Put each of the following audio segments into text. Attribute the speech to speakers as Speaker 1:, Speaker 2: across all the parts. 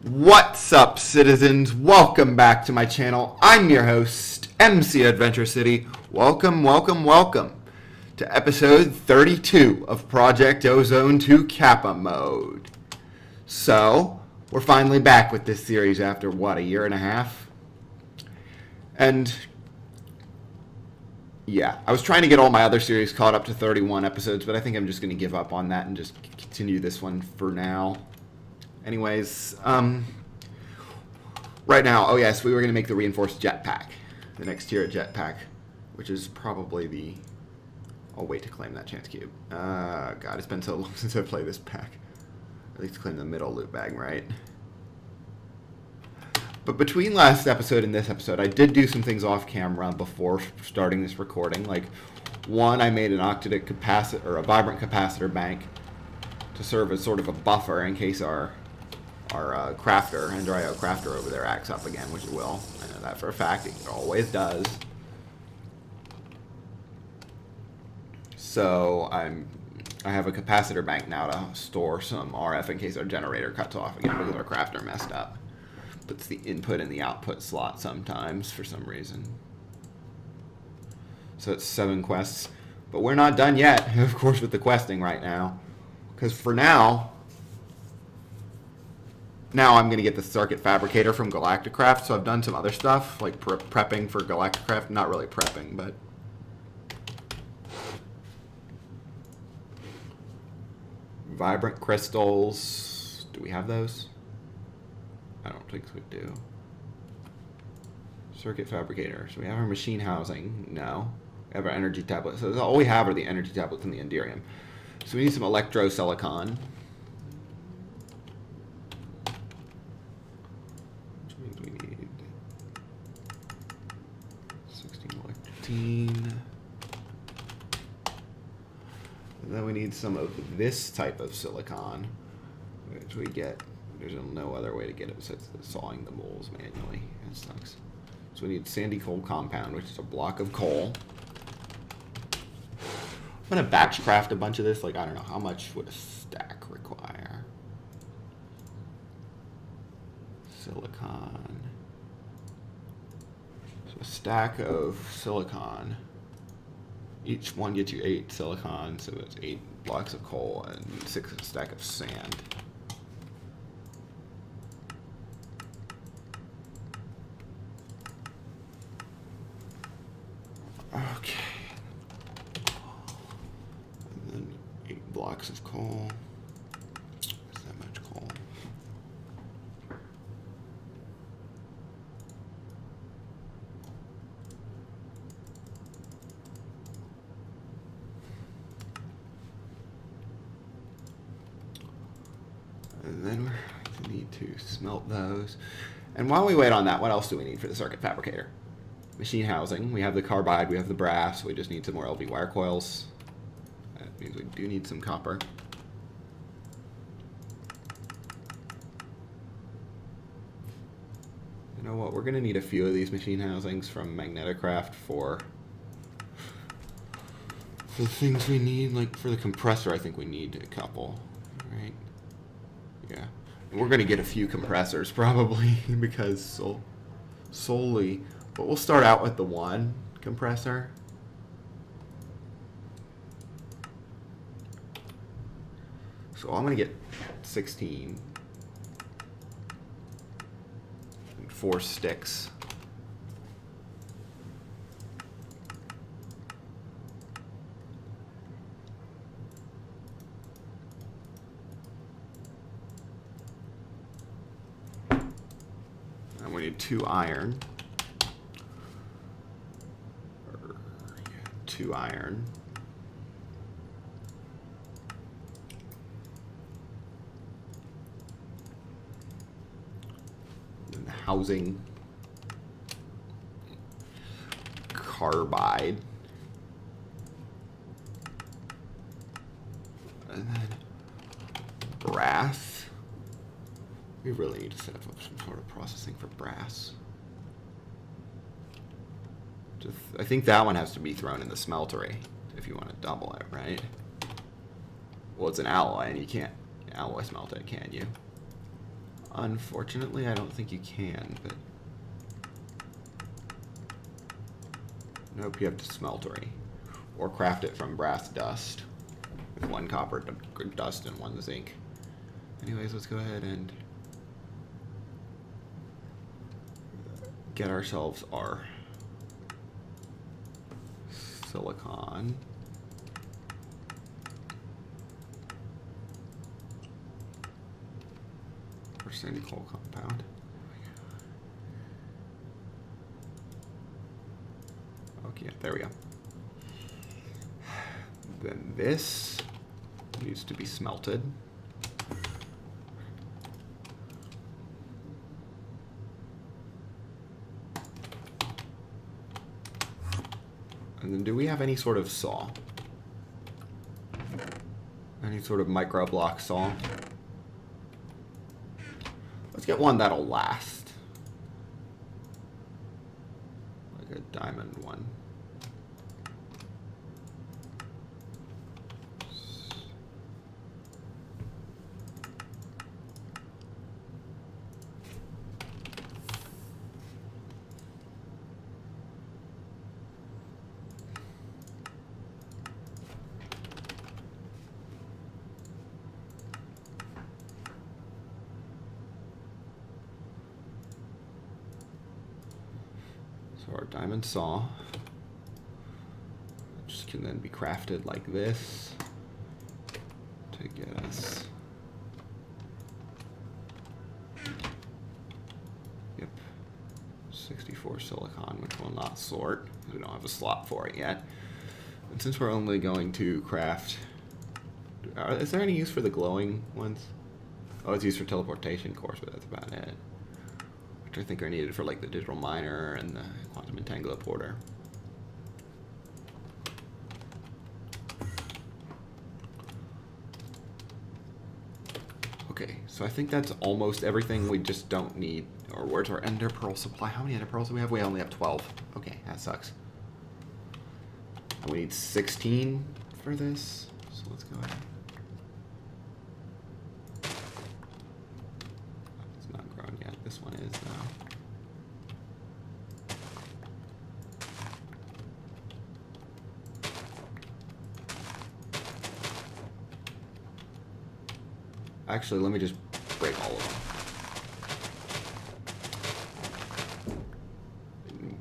Speaker 1: What's up, citizens? Welcome back to my channel. I'm your host, MC Adventure City. Welcome to episode 32 of Project Ozone 2 Kappa mode. So, we're finally back with this series after, what, a year and a half? And, yeah, I was trying to get all my other series caught up to 31 episodes, but I think I'm just going to give up on that and just continue this one for now. Anyways, right now, oh yes, we were going to make the reinforced Jetpack, the next tier of Jetpack, which is probably the... I'll wait to claim that chance cube. God, it's been so long since I played this pack. At least claim the middle loot bag, right? But between last episode and this episode, I did do some things off camera before starting this recording. Like, one, I made an octadic capacitor, or a vibrant capacitor bank, to serve as sort of a buffer in case our crafter, Andrio crafter over there acts up again, which it will. I know that for a fact. It always does. So I have a capacitor bank now to store some RF in case our generator cuts off again because our crafter messed up. Puts the input in the output slot sometimes for some reason. So it's 7 quests. But we're not done yet, of course, with the questing right now. Because for now I'm going to get the circuit fabricator from Galacticraft, so I've done some other stuff, like prepping for Galacticraft. Not really prepping, but... Vibrant crystals. Do we have those? I don't think we do. Circuit fabricator. So we have our machine housing. No. We have our energy tablet. So all we have are the energy tablets and the Enderium. So we need some electro-silicon. Which means we need 16 electrine. And then we need some of this type of silicon, which we get. There's no other way to get it besides sawing the moles manually. That sucks. So we need sandy coal compound, which is a block of coal. I'm going to batch craft a bunch of this. Like, I don't know, how much would a stack require? Silicon. So a stack of silicon. Each one gets you 8 silicon, so it's 8 blocks of coal and 6 a stack of sand. Okay. And then 8 blocks of coal. Is that much coal? And then we need to smelt those. And while we wait on that, what else do we need for the circuit fabricator? Machine housing. We have the carbide, we have the brass. We just need some more LV wire coils. That means we do need some copper. You know what? We're going to need a few of these machine housings from Galacticraft for the things we need. Like for the compressor, I think we need a couple, right? Yeah. And we're going to get a few compressors probably because solely... But we'll start out with the one compressor. So I'm going to get 16. And 4 sticks. And we need 2 iron. 2 iron. And the housing. Carbide. And then brass. We really need to set up some sort of processing for brass. I think that one has to be thrown in the smeltery if you want to double it, right? Well, it's an alloy, and you can't alloy smelt it, can you? Unfortunately, I don't think you can, but... Nope, you have to smeltery. Or craft it from brass dust. With 1 copper dust and 1 zinc. Anyways, let's go ahead and... get ourselves our... silicon. Percent coal compound. Okay, there we go. Then this needs to be smelted. And then do we have any sort of saw? Any sort of micro block saw? Let's get one that'll last. Like a diamond one. So our diamond saw, which can then be crafted like this to get us, yep, 64 silicon, which will not sort. We don't have a slot for it yet. And since we're only going to craft, is there any use for the glowing ones? Oh, it's used for teleportation, of course, but that's about it. Which I think are needed for like the digital miner and the quantum entangler porter. Okay, so I think that's almost everything. We just don't need, or where's our ender pearl supply? How many ender pearls do we have? We only have 12. Okay, that sucks. And we need 16 for this, so let's go ahead. This one is now. Actually, let me just break all of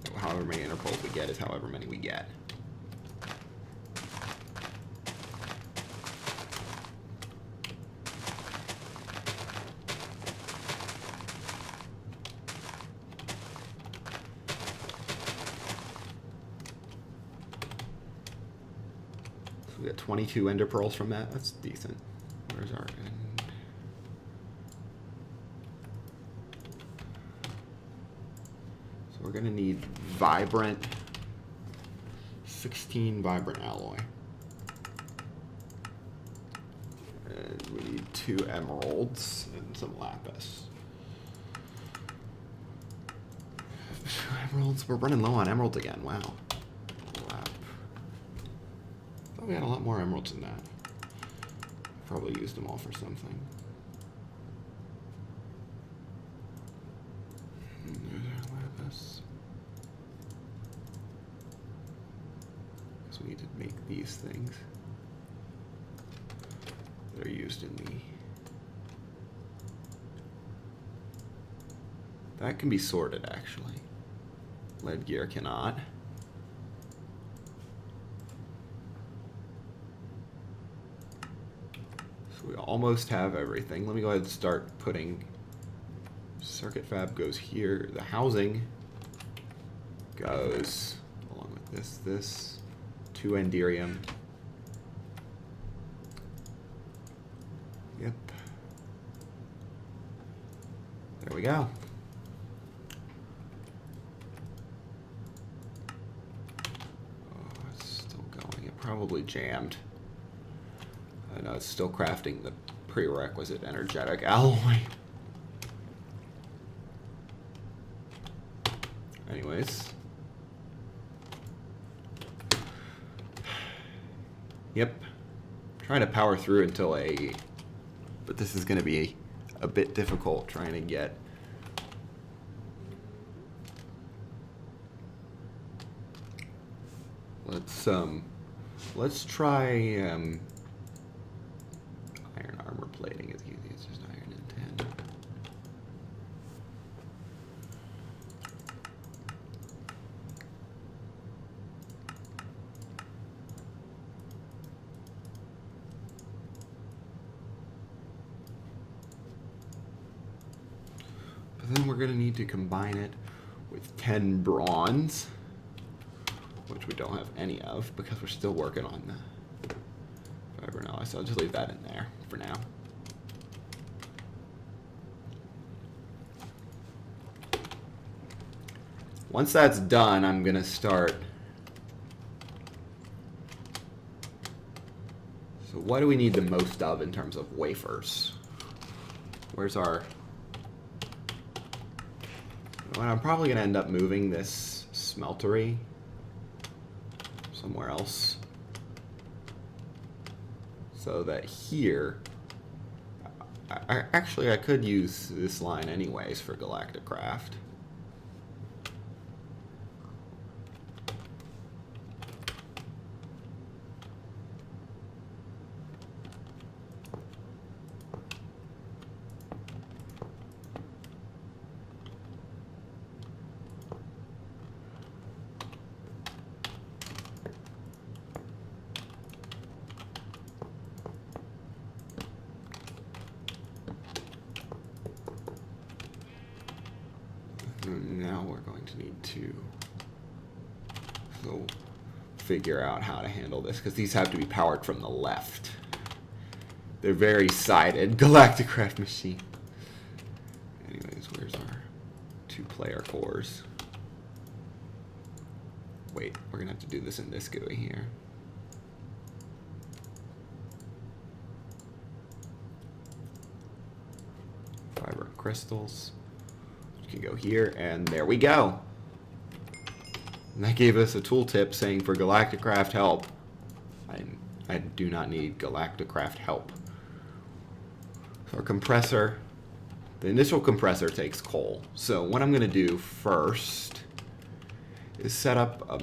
Speaker 1: them. However many interpoles we get is however many we get. We got 22 ender pearls from that. That's decent. Where's our end? So we're gonna need vibrant, 16 vibrant alloy. And we need 2 emeralds and some lapis. 2 emeralds. We're running low on emeralds again. Wow. We had a lot more emeralds than that. Probably used them all for something. And there's our lapis. Because we need to make these things that are used in the... That can be sorted, actually. Lead gear cannot. We almost have everything. Let me go ahead and start putting circuit fab goes here. The housing goes along with this, 2 enderium. Yep. There we go. Oh, it's still going. It probably jammed. I know it's still crafting the prerequisite energetic alloy. Anyways. Yep. Trying to power through until but this is going to be a bit difficult trying to get. Let's try iron armor plating. It's easy. It's just iron and tin. But then we're going to need to combine it with 10 bronze, which we don't have any of because we're still working on the fiber now. So I'll just leave that in there for now. Once that's done, I'm going to start. So what do we need the most of in terms of wafers? Where's our... Well, I'm probably going to end up moving this smeltery somewhere else, so that here, I could use this line anyways for Galacticraft. Now we're going to need to figure out how to handle this, because these have to be powered from the left. They're very sided Galacticraft machine. Anyways, where's our 2-player cores? Wait, we're gonna have to do this in this GUI here. Fiber crystals. Can go here, and there we go. And that gave us a tooltip saying for Galacticraft help. I do not need Galacticraft help. So our compressor, the initial compressor takes coal. So what I'm going to do first is set up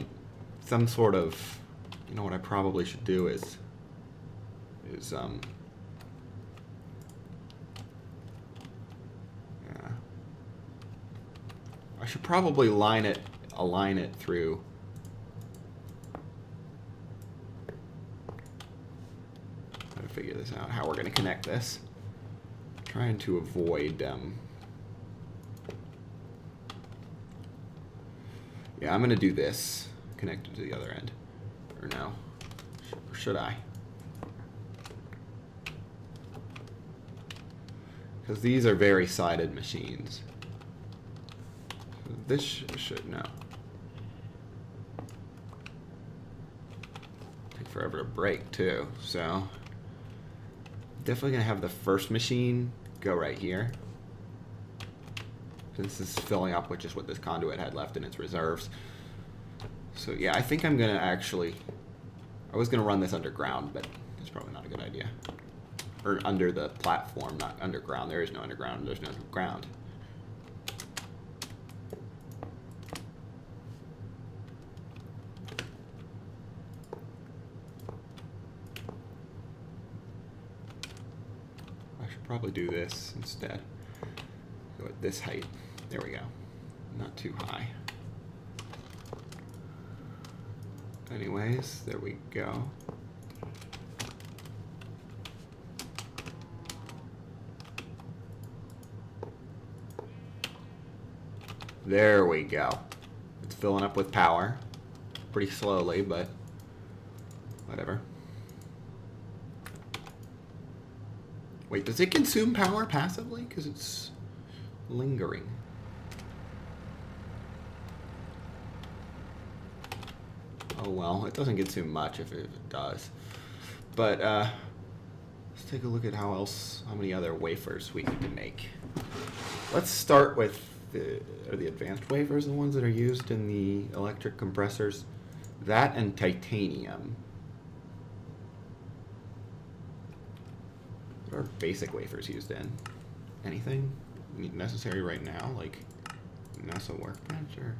Speaker 1: some sort of, you know what I probably should do is I should probably align it through. How to figure this out, how we're going to connect this. Trying to avoid, yeah, I'm going to do this, connected to the other end. Or no, or should I? Because these are very sided machines. This should, no. Take forever to break too, so definitely gonna have the first machine go right here. This is filling up with just what this conduit had left in its reserves. So yeah, I think I'm gonna actually, I was gonna run this underground, but it's probably not a good idea. Or under the platform, not underground. There is no underground, there's no ground. Probably do this instead. Go at this height. There we go. Not too high. Anyways, there we go. There we go. It's filling up with power. Pretty slowly, but whatever. Wait, does it consume power passively? Because it's lingering. Oh well, it doesn't consume much if it does. But let's take a look at how many other wafers we can make. Let's start with are the advanced wafers the ones that are used in the electric compressors? That and titanium. What are basic wafers used in? anything necessary right now, like NASA workbench or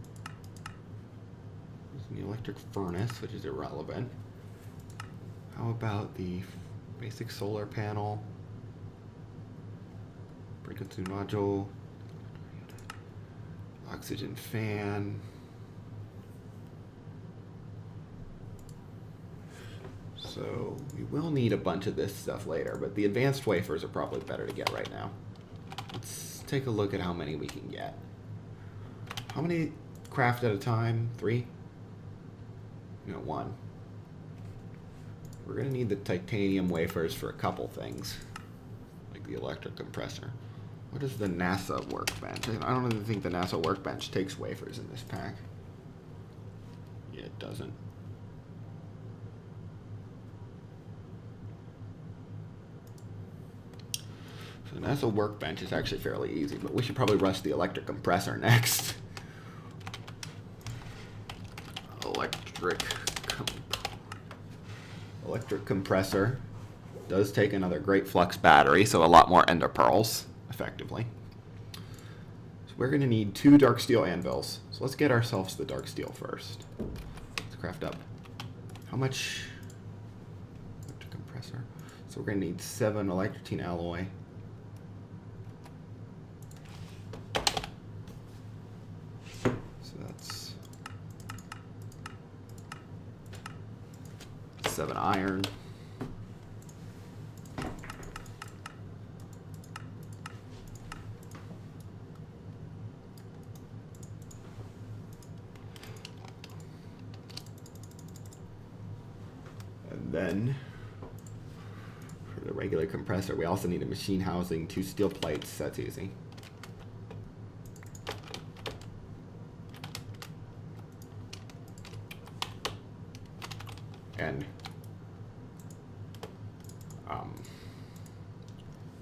Speaker 1: the electric furnace, which is irrelevant. How about the basic solar panel, frequency module, oxygen fan. So we will need a bunch of this stuff later, but the advanced wafers are probably better to get right now. Let's take a look at how many we can get. How many craft at a time? 3? No, 1. We're going to need the titanium wafers for a couple things, like the electric compressor. What is the NASA workbench? I don't even think the NASA workbench takes wafers in this pack. Yeah, it doesn't. So NASA workbench is actually fairly easy, but we should probably rush the electric compressor next. Electric compressor does take another great flux battery, so a lot more ender pearls, effectively. So we're going to need 2 dark steel anvils. So let's get ourselves the dark steel first. Let's craft up. How much electric compressor? So we're going to need 7 electrotine alloy. So that's 7 iron. And then for the regular compressor, we also need a machine housing, 2 steel plates. That's easy. And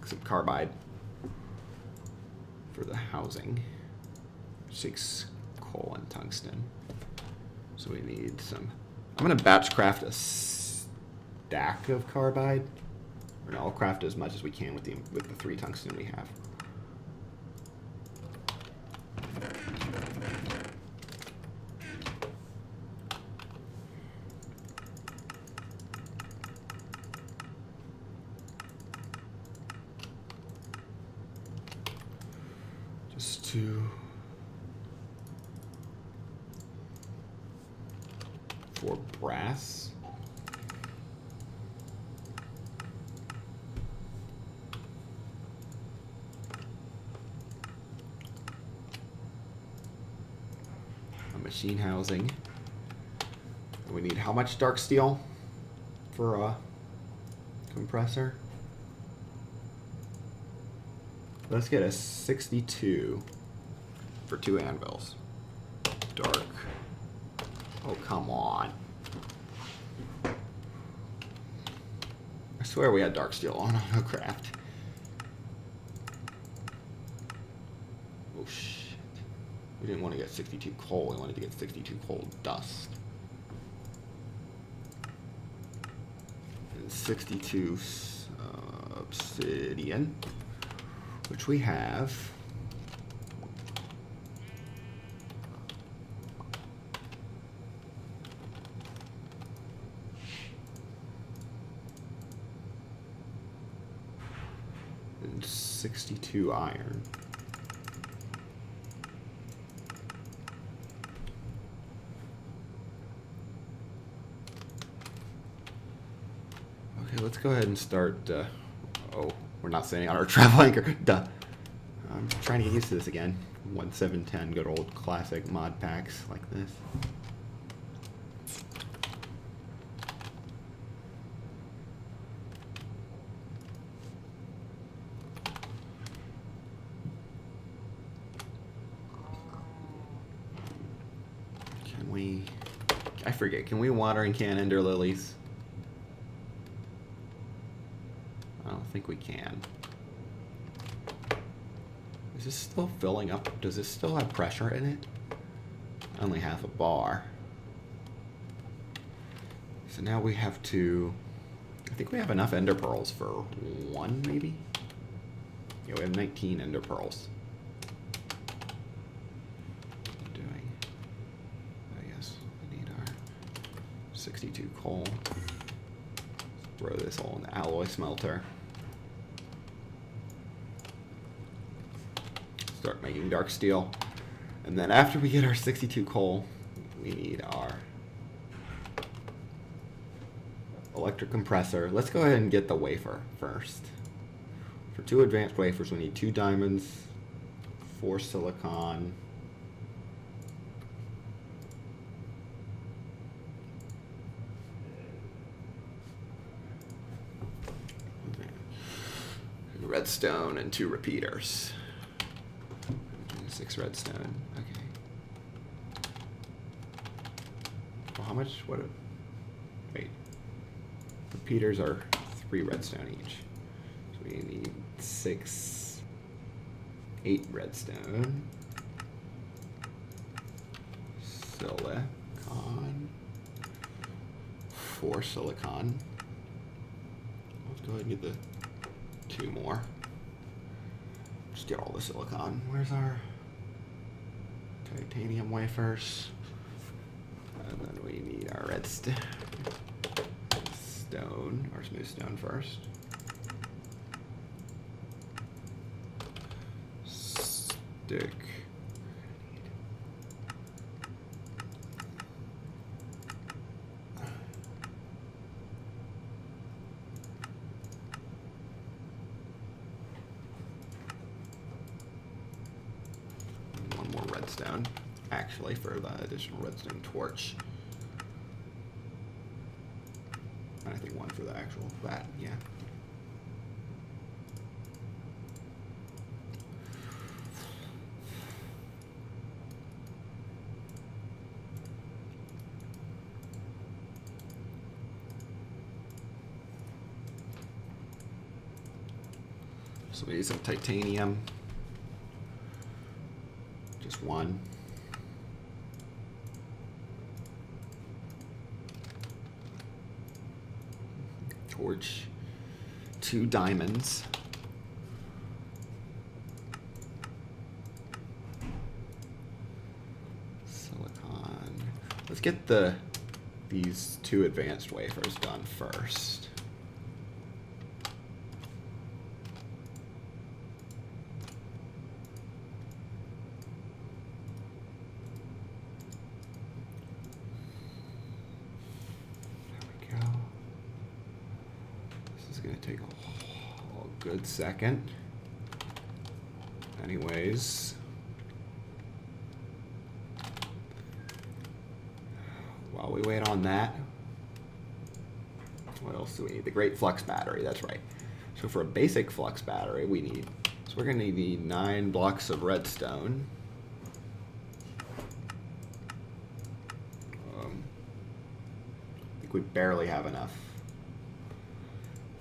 Speaker 1: some carbide for the housing, which takes coal and tungsten. So we need some. I'm going to batch craft a stack of carbide. Or no, I'll craft as much as we can with the 3 tungsten we have. Just 2, 4 brass. A machine housing. We need how much dark steel for a compressor? Let's get a 62 for 2 anvils. Dark. Oh, come on. I swear we had dark steel on Autocraft. Oh, shit. We didn't want to get 62 coal. We wanted to get 62 coal dust. And 62 obsidian, which we have. And 62 iron. Okay, let's go ahead and start. Oh, we're not sitting on our travel anchor. Duh. I'm trying to get used to this again. 1710, good old classic mod packs like this. Can we... I forget, can we watering can ender lilies? I don't think we can. Is this still filling up? Does this still have pressure in it? Only half a bar. So now we have to... I think we have enough ender pearls for 1, maybe? Yeah, we have 19 ender pearls. Doing. I guess we need our 62 coal. Let's throw this all in the alloy smelter. Start making dark steel. And then after we get our 62 coal, we need our electric compressor. Let's go ahead and get the wafer first. For 2 advanced wafers, we need 2 diamonds, 4 silicon, redstone, and 2 repeaters. 6 redstone. Okay. Well, how much? What? Wait. Repeaters are 3 redstone each. So we need 8 redstone. Silicon. 4 silicon. Let's go ahead and get the 2 more. Just get all the silicon. Where's our titanium wafers? And then we need our redstone. Or smooth stone first. Stick. One more redstone, actually, for the additional redstone torch. I think 1 for the actual that, yeah. So we need some titanium. Just 1. Torch, 2 diamonds, silicon. Let's get these 2 advanced wafers done first. Gonna take a good second. Anyways, while we wait on that, what else do we need? The great flux battery, that's right. So for a basic flux battery, so we're gonna need 9 blocks of redstone. I think we barely have enough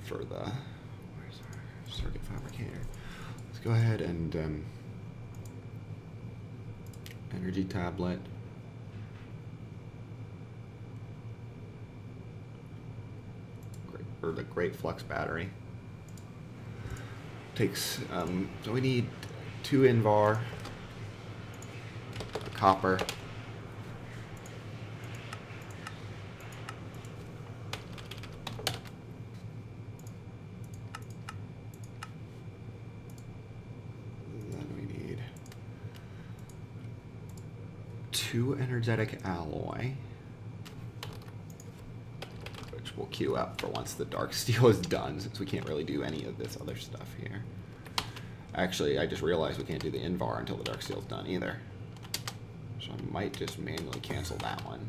Speaker 1: for the, where's our circuit fabricator? Let's go ahead and energy tablet. Or the great flux battery. Takes, so we need 2 invar, a copper, then we need 2 energetic alloy, which we'll queue up for once the dark steel is done, since we can't really do any of this other stuff here. Actually, I just realized we can't do the invar until the dark steel is done either. So I might just manually cancel that one.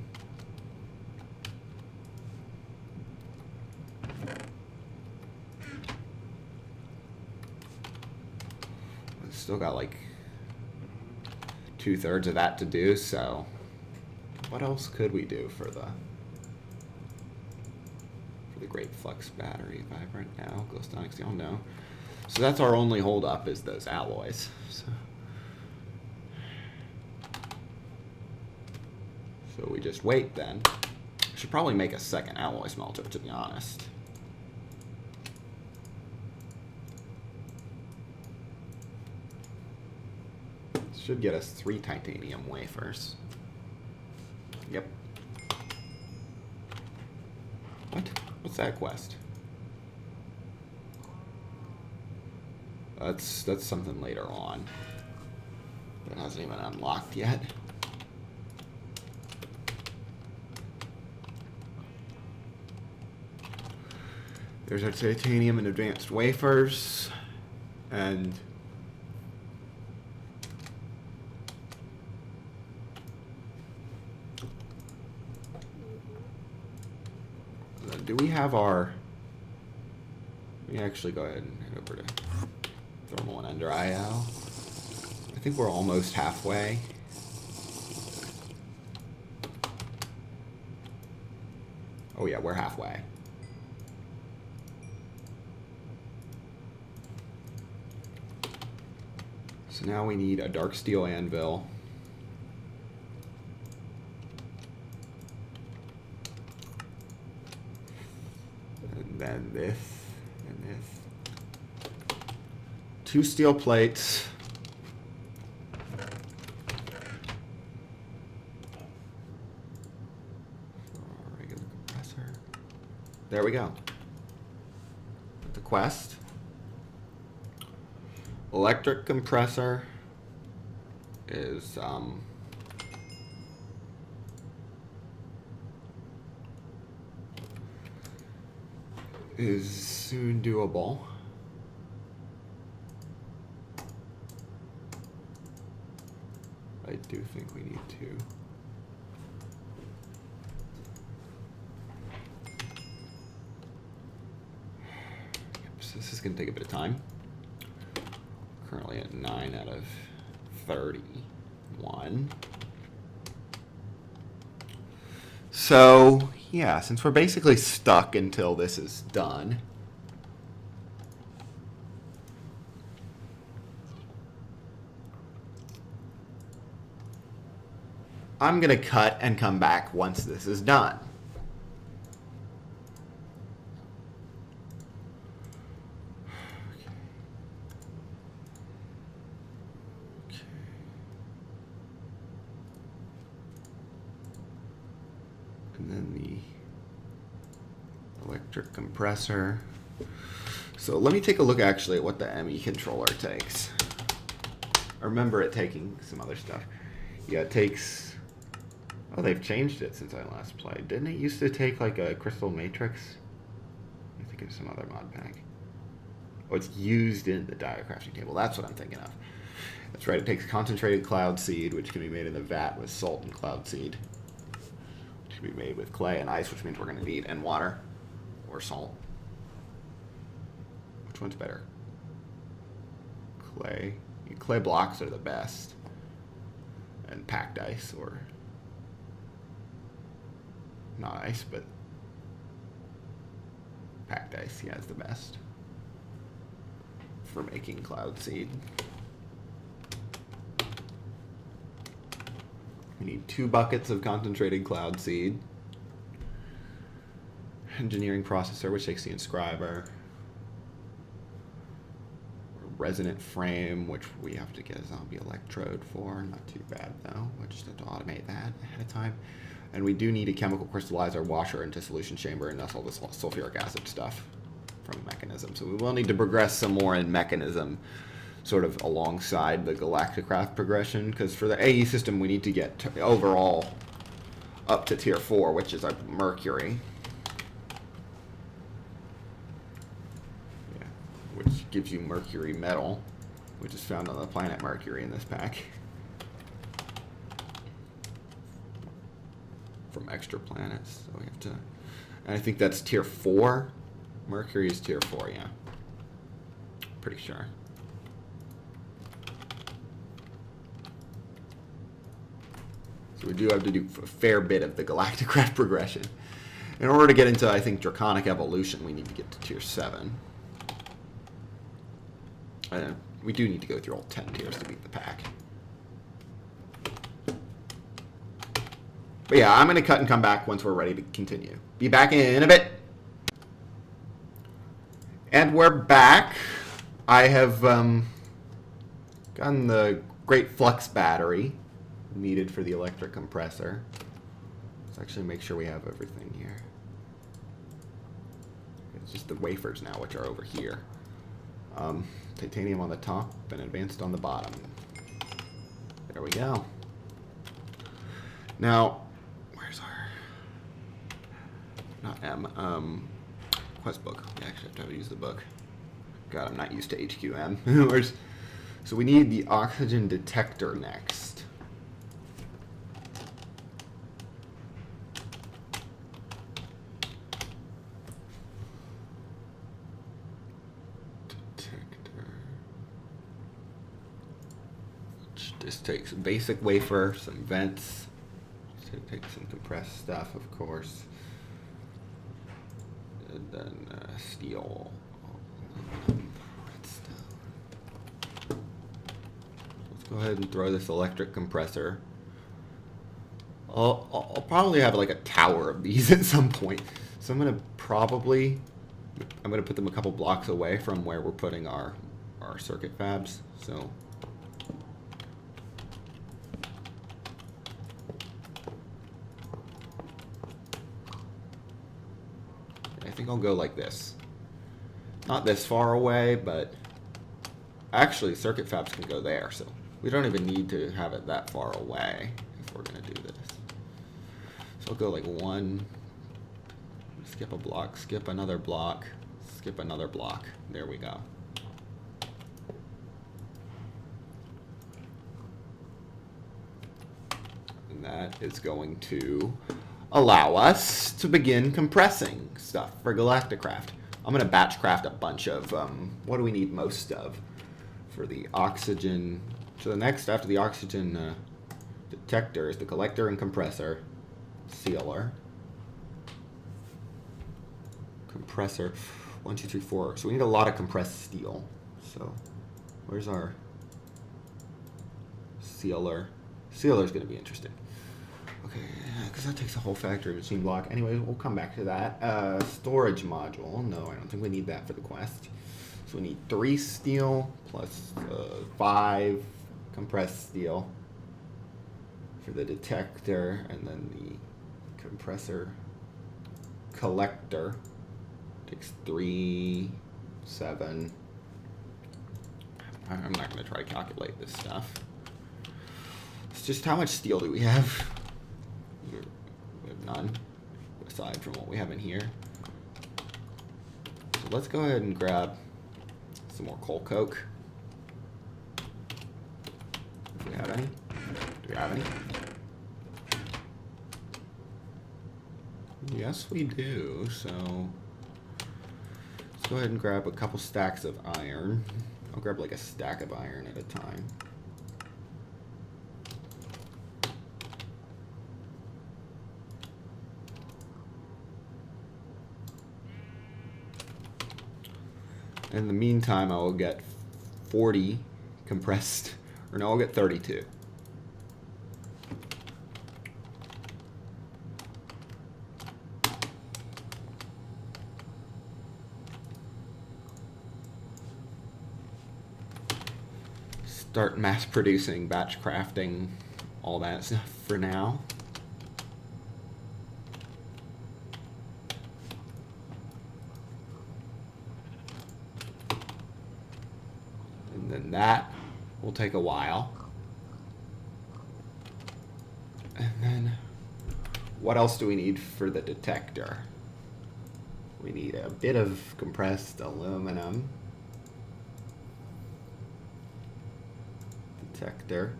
Speaker 1: We've still got like 2/3 of that to do, so what else could we do for the great flux battery? Vibrant now, glowstone steel, no. So that's our only hold up, is those alloys. So we just wait then. Should probably make a second alloy smelter, to be honest. Should get us 3 titanium wafers. Yep. What? What's that quest? That's something later on. That hasn't even unlocked yet. There's our titanium and advanced wafers. And do we have our... Let me actually go ahead and head over to thermal and under IO. I think we're almost halfway. Oh yeah, we're halfway. So now we need a dark steel anvil. And then this and this. 2 steel plates. Regular compressor. There we go. The quest. Electric compressor is soon doable. I do think we need to. Yep, so this is going to take a bit of time. Currently at 9 out of 31. So, yeah, since we're basically stuck until this is done, I'm going to cut and come back once this is done. And then the electric compressor. So let me take a look actually at what the Emmy Controller takes. I remember it taking some other stuff. Yeah, it takes... Oh, they've changed it since I last played. Didn't it used to take like a crystal matrix? I think it's some other mod pack. Oh, it's used in the diacrafting table. That's what I'm thinking of. That's right, it takes concentrated cloud seed, which can be made in the vat with salt and cloud seed. Which can be made with clay and ice, which means we're going to need, and water. Or salt. Which one's better? Clay. Clay blocks are the best. And packed ice, or... not ice, but packed ice, yeah, is the best for making cloud seed. We need 2 buckets of concentrated cloud seed. Engineering processor, which takes the inscriber. Resonant frame, which we have to get a zombie electrode for. Not too bad though. We'll just have to automate that ahead of time. And we do need a chemical crystallizer washer into solution chamber, and that's all this sulfuric acid stuff from mechanism. So we will need to progress some more in mechanism, sort of alongside the Galacticraft progression, because for the AE system we need to get overall up to tier 4, which is our mercury. Yeah, which gives you mercury metal, which is found on the planet Mercury in this pack. From extra planets, so we have to, and I think that's tier 4. Mercury is tier 4, yeah. Pretty sure. So we do have to do a fair bit of the Galacticraft progression. In order to get into, I think, Draconic Evolution, we need to get to tier 7. We do need to go through all 10 tiers to beat the pack. But yeah, I'm going to cut and come back once we're ready to continue. Be back in a bit. And we're back. I have Gotten the great Flux battery needed for the electric compressor. Let's actually make sure we have everything here. It's just the wafers now, which are over here. Titanium on the top and advanced on the bottom. There we go. Now, where's our... Not M. Quest book. We actually have to use the book. God, I'm not used to HQM. So we need the oxygen detector next. Detector. Which just takes a basic wafer, some vents. So take some compressed stuff, of course. And then steel. Let's go ahead and throw this electric compressor. I'll probably have like a tower of these at some point. So I'm gonna put them a couple blocks away from where we're putting our circuit fabs. So I think I'll go like this. Not this far away, but actually circuit fabs can go there, so we don't even need to have it that far away if we're gonna do this. So I'll go like one, skip a block, skip another block, skip another block. There we go. And that is going to allow us to begin compressing stuff for Galacticraft. I'm going to batch craft a bunch of, what do we need most of for the oxygen? So the next after the oxygen detector is the collector and compressor, sealer, compressor, 1, 2, 3, 4. So we need a lot of compressed steel. So where's our sealer? Sealer's going to be interesting. Okay, because that takes a whole factory machine block. Anyway, we'll come back to that. Storage module. No, I don't think we need that for the quest. So we need 3 steel plus 5 compressed steel for the detector, and then the compressor collector takes 3, 7. I'm not going to try to calculate this stuff. It's just how much steel do we have? We have none, aside from what we have in here. So let's go ahead and grab some more coal coke. If we have any. Do we have any? Yes, we do. So let's go ahead and grab a couple stacks of iron. I'll grab like a stack of iron at a time. In the meantime, I will get 40 compressed, or no, I'll get 32. Start mass producing, batch crafting, all that stuff for now. And then that will take a while. And then what else do we need for the detector? We need a bit of compressed aluminum. Detector.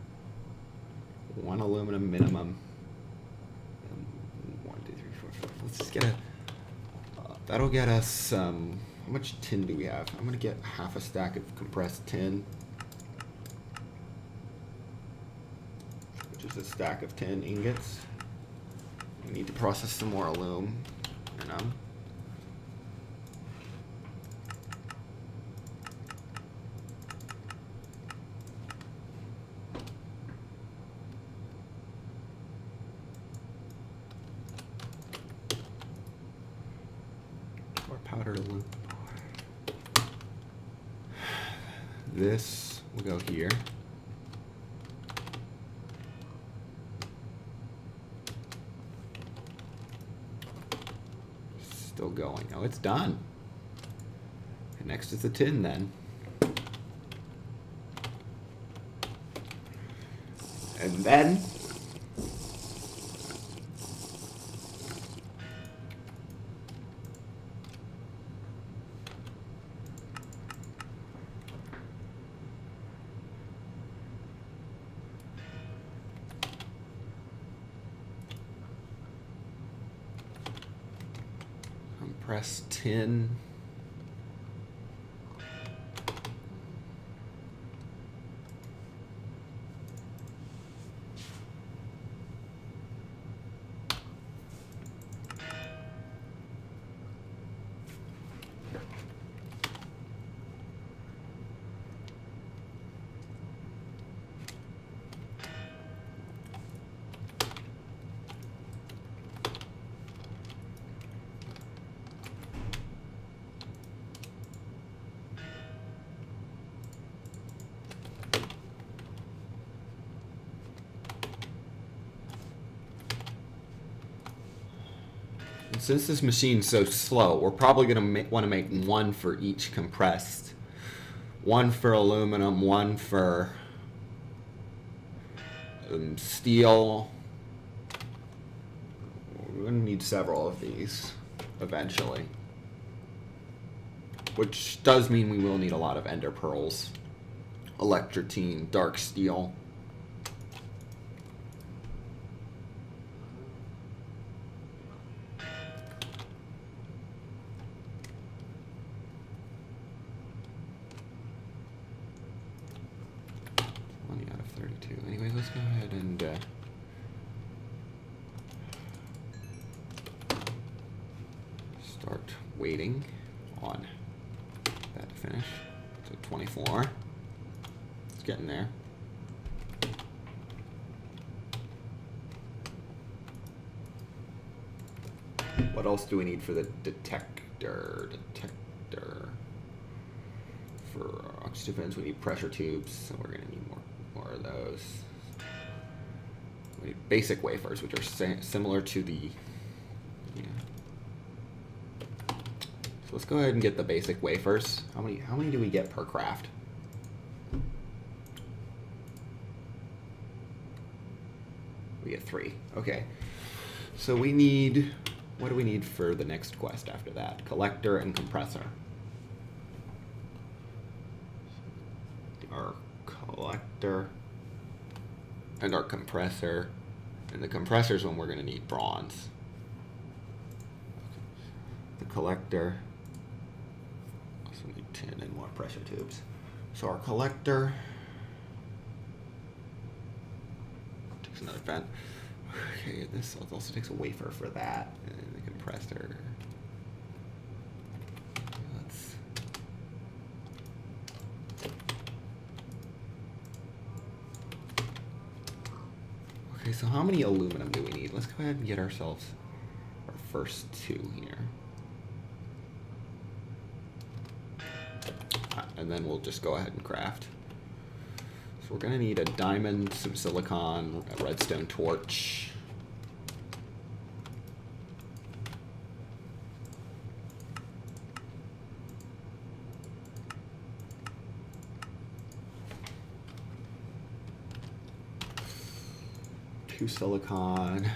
Speaker 1: 1 aluminum minimum. 1, 2, 3, 4, 5. Let's just get a... that'll get us... how much tin do we have? I'm going to get half a stack of compressed tin, which is a stack of 10 ingots. We need to process some more aluminum. Or powdered aluminum. This will go here. Still going. Oh, it's done. And next is the tin then. And then compress tin. Since this machine's so slow, we're probably going to want to make one for each compressed. One for aluminum, one for steel. We're going to need several of these eventually. Which does mean we will need a lot of ender pearls, electrotine, dark steel. Anyways, let's go ahead and start waiting on that to finish. So 24. It's getting there. What else do we need for the detector? For oxygen fins, we need pressure tubes, so we're going to need more of those. We need basic wafers, which are similar to the... Yeah. So let's go ahead and get the basic wafers. How many do we get per craft? We get 3. Okay. So we need... What do we need for the next quest after that? Collector and compressor. Our collector and our compressor, and the compressor is when we're going to need bronze. The collector also need tin and more pressure tubes. So our collector takes another vent. Okay, this also takes a wafer for that, and the compressor. Okay, so how many aluminum do we need? Let's go ahead and get ourselves our first 2 here. And then we'll just go ahead and craft. So we're going to need a diamond, some silicon, a redstone torch. Two silicon.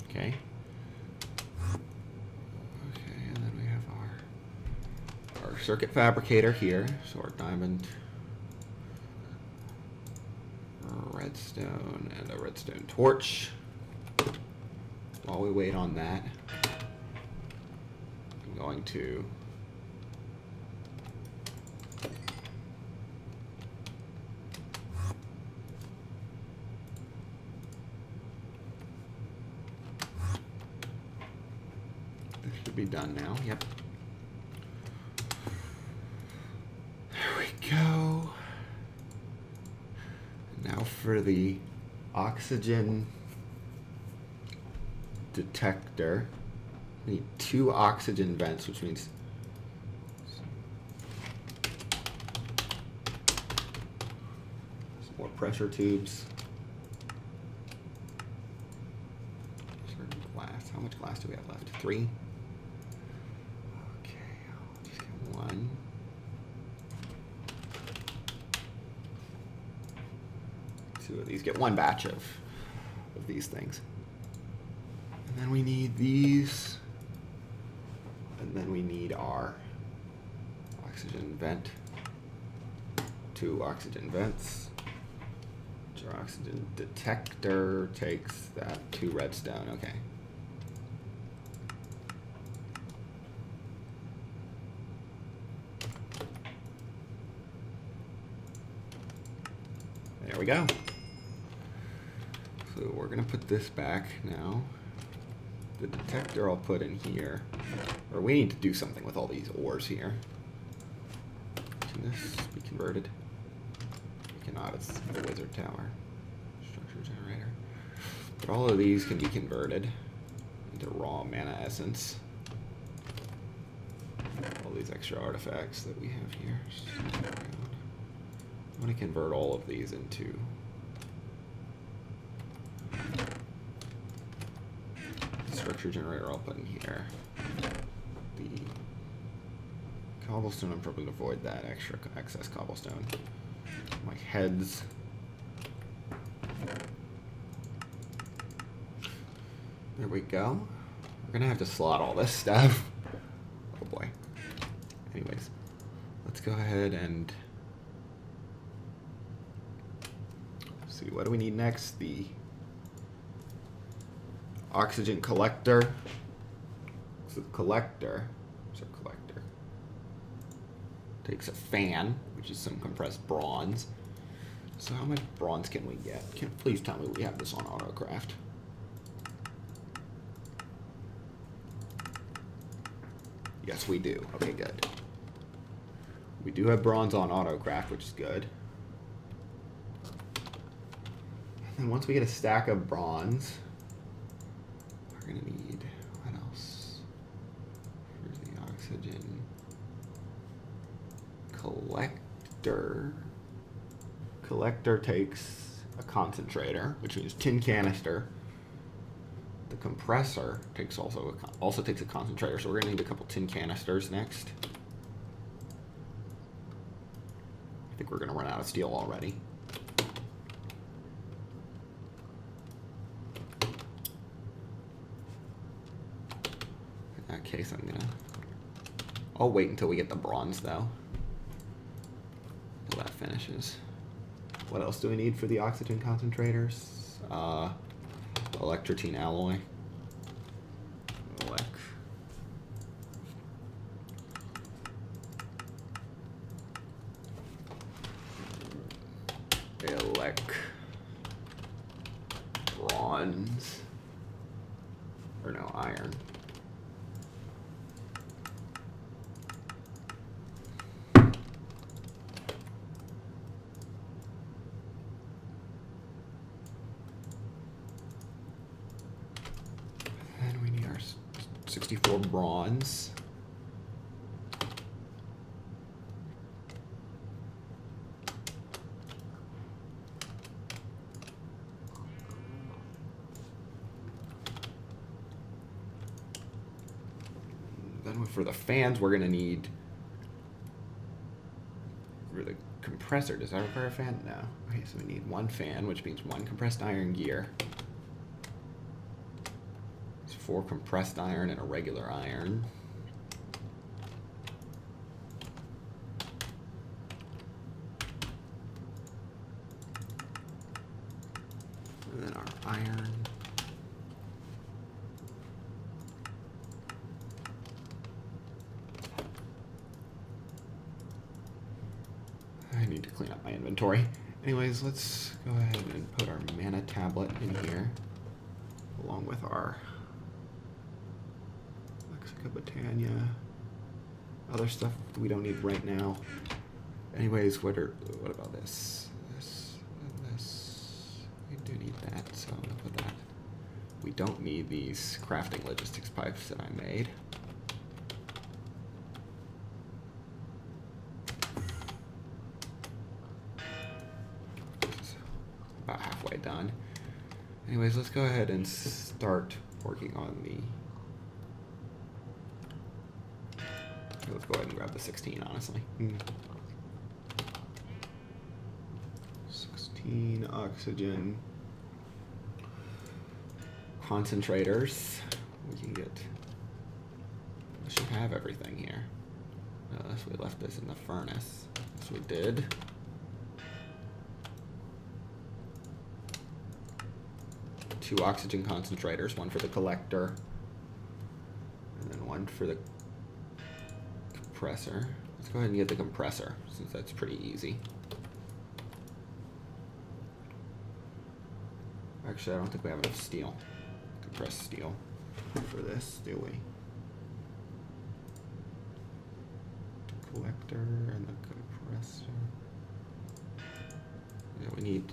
Speaker 1: Okay. Okay, and then we have our circuit fabricator here. So our diamond, redstone, and a redstone torch. While we wait on that, I'm going to this should be done now. Yep. There we go. Now for the oxygen detector. We need 2 oxygen vents, which means some more pressure tubes. Glass. How much glass do we have left? 3. Okay, I'll just get 1. Two of these. Get 1 batch of these things. And then we need these. And then we need our oxygen vent. 2 oxygen vents. Our oxygen detector takes that 2 redstone. Okay. There we go. So we're gonna put this back now. The detector I'll put in here. Or we need to do something with all these ores here. Can this be converted? We cannot, it's the wizard tower. Structure generator. But all of these can be converted into raw mana essence. All these extra artifacts that we have here. I'm going to convert all of these into structure generator. I'll put in here. The cobblestone, I'm probably going to avoid that extra excess cobblestone. My heads. There we go. We're going to have to slot all this stuff. Oh boy. Anyways, let's go ahead and see, what do we need next? The oxygen collector. So the collector takes a fan, which is some compressed bronze. So how much bronze can we get? Please tell me we have this on Autocraft. Yes, we do. Okay, good. We do have bronze on Autocraft, which is good. And once we get a stack of bronze, we're going to need, what else? Here's the oxygen collector. Collector takes a concentrator, which means tin canister. The compressor takes also takes a concentrator, so we're going to need a couple tin canisters next. I think we're going to run out of steel already. In that case, I'll wait until we get the bronze, though. Until that finishes. What else do we need for the oxygen concentrators? Electrotine alloy. Bronze. Or no, iron. Then we need our 64 bronze. Then for the fans, we're going to need, for the compressor, does that require a fan? No. Okay, so we need 1 fan, which means 1 compressed iron gear. It's 4 compressed iron and a regular iron. And then our iron. I need to clean up my inventory. Anyways, let's go ahead and put our mana tablet in here, along with our Lexica Botania, other stuff we don't need right now. Anyways, what about this? This, and this. We do need that, so I'm gonna put that We don't need these crafting logistics pipes that I made. About halfway done. Anyways, let's go ahead and start working on the... Let's go ahead and grab the 16, honestly. 16 oxygen concentrators. We can get... We should have everything here. Unless we left this in the furnace. Yes, we did. Two oxygen concentrators, one for the collector, and then one for the compressor. Let's go ahead and get the compressor, since that's pretty easy. Actually, I don't think we have enough steel. Compressed steel for this, do we? Collector and the compressor. Yeah, we need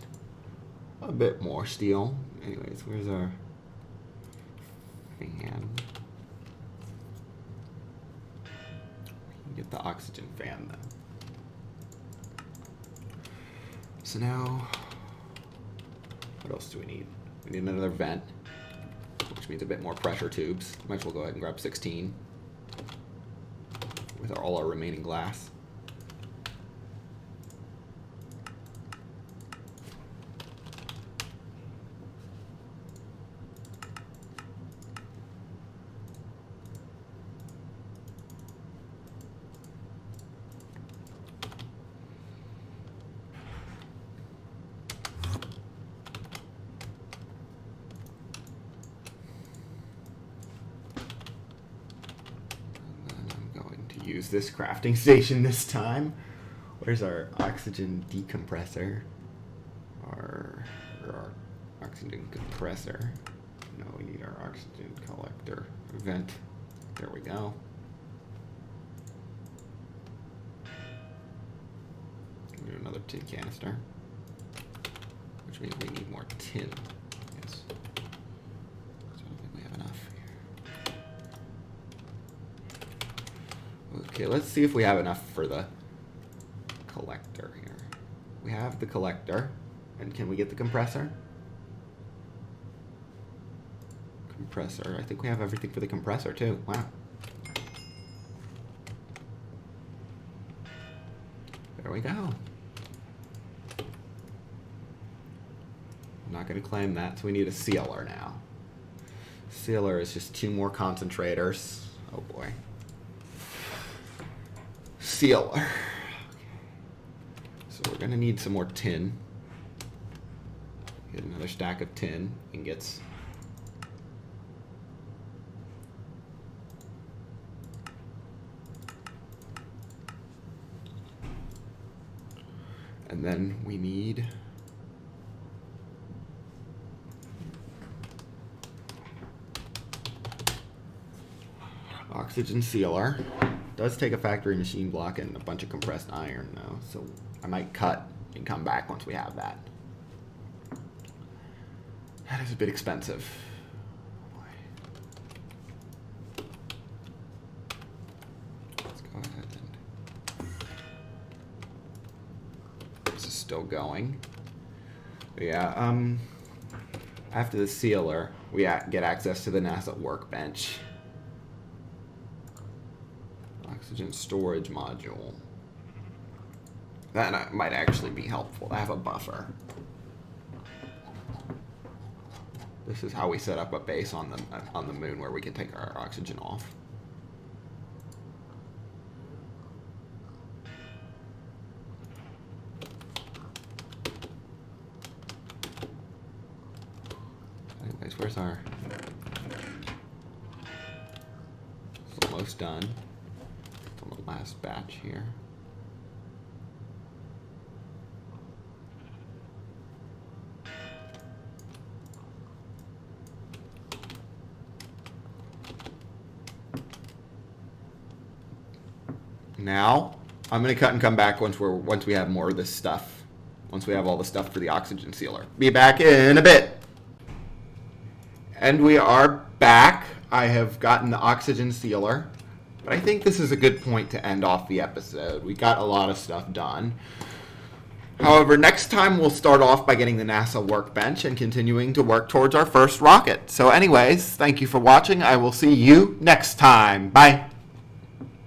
Speaker 1: a bit more steel. Anyways, where's our fan? We can get the oxygen fan though. So now, what else do we need? We need another vent, which means a bit more pressure tubes. Might as well go ahead and grab 16 with all our remaining glass. Use this crafting station this time. Where's our oxygen decompressor? Our oxygen compressor. No, we need our oxygen collector vent. There we go. We need another tin canister, which means we need more tin. Yes. I don't think we have enough here. Okay, let's see if we have enough for the collector here. We have the collector. And can we get the compressor? Compressor. I think we have everything for the compressor too. Wow. There we go. I'm not going to claim that, so we need a sealer now. Sealer is just 2 more concentrators. Oh boy. Sealer. So we're gonna need some more tin. Get another stack of tin and gets and then we need oxygen sealer. Does take a factory machine block and a bunch of compressed iron though, so I might cut and come back once we have that. That is a bit expensive. Let's go ahead and... This is still going. But yeah, after the sealer, we get access to the NASA workbench. Oxygen storage module. That might actually be helpful to have a buffer. This is how we set up a base on the moon where we can take our oxygen off. Anyways, where's our... It's almost done. It's on the last batch here. Now, I'm going to cut and come back once we have more of this stuff. Once we have all the stuff for the oxygen sealer. Be back in a bit. And we are back. I have gotten the oxygen sealer, but I think this is a good point to end off the episode. We got a lot of stuff done. However, next time we'll start off by getting the NASA workbench and continuing to work towards our first rocket. So anyways, thank you for watching. I will see you next time. Bye.